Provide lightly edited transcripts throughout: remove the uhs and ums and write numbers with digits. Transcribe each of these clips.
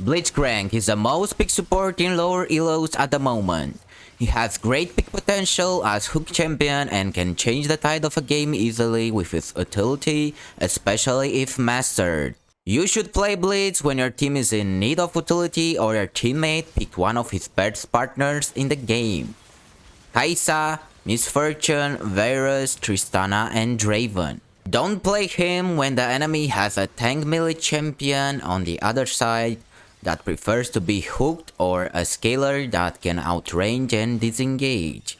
Blitzcrank is the most pick support in lower elos at the moment. He has great pick potential as hook champion and can change the tide of a game easily with his utility, especially if mastered. You should play Blitz when your team is in need of utility or your teammate picked one of his best partners in the game. Kaisa, Misfortune, Varus, Tristana, and Draven. Don't play him when the enemy has a tank melee champion on the other side that prefers to be hooked or a scaler that can outrange and disengage.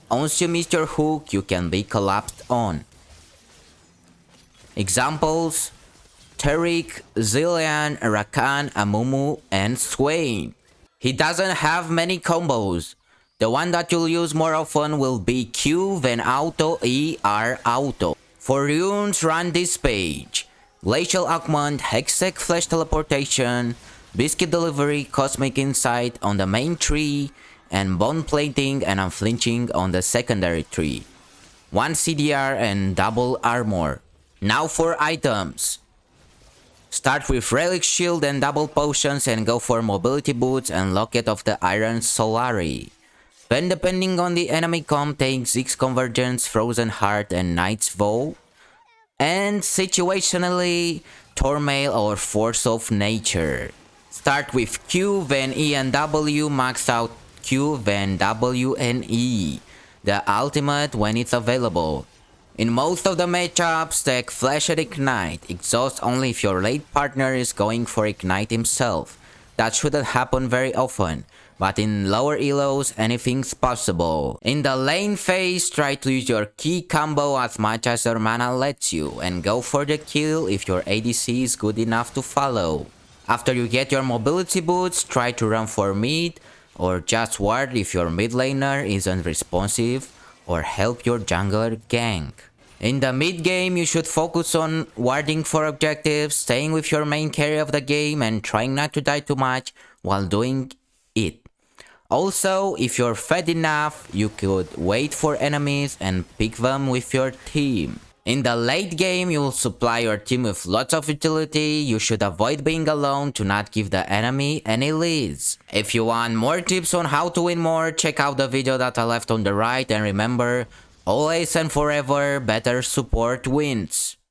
Once you miss your hook, you can be collapsed on. Examples: Tariq, Zilean, Rakan, Amumu, and Swain. He doesn't have many combos. The one that you'll use more often will be Q, then Auto, E, R, Auto. For runes, run this page: Glacial Augment, Hextech Flash Teleportation, Biscuit Delivery, Cosmic Insight on the main tree, and Bone Plating and Unflinching on the secondary tree. 1 CDR and double armor. Now for items. Start with Relic Shield and double potions and go for Mobility Boots and Locket of the Iron Solari. Then depending on the enemy comp, take Ziggs Convergence, Frozen Heart, and Knight's Vow. And situationally, Tormail or Force of Nature. Start with Q, then E and W, max out Q, then W and E. The ultimate when it's available. In most of the matchups, take Flash and Ignite. Exhaust only if your late partner is going for Ignite himself. That shouldn't happen very often, but in lower elos, anything's possible. In the lane phase, try to use your key combo as much as your mana lets you, and go for the kill if your ADC is good enough to follow. After you get your mobility boots, try to run for mid, or just ward if your mid laner isn't responsive, or help your jungler gank. In the mid game, you should focus on warding for objectives, staying with your main carry of the game, and trying not to die too much while doing it. Also, if you're fed enough, you could wait for enemies and pick them with your team. In the late game, you'll supply your team with lots of utility. You should avoid being alone to not give the enemy any leads. If you want more tips on how to win more, check out the video that I left on the right, and remember, always and forever, better support wins.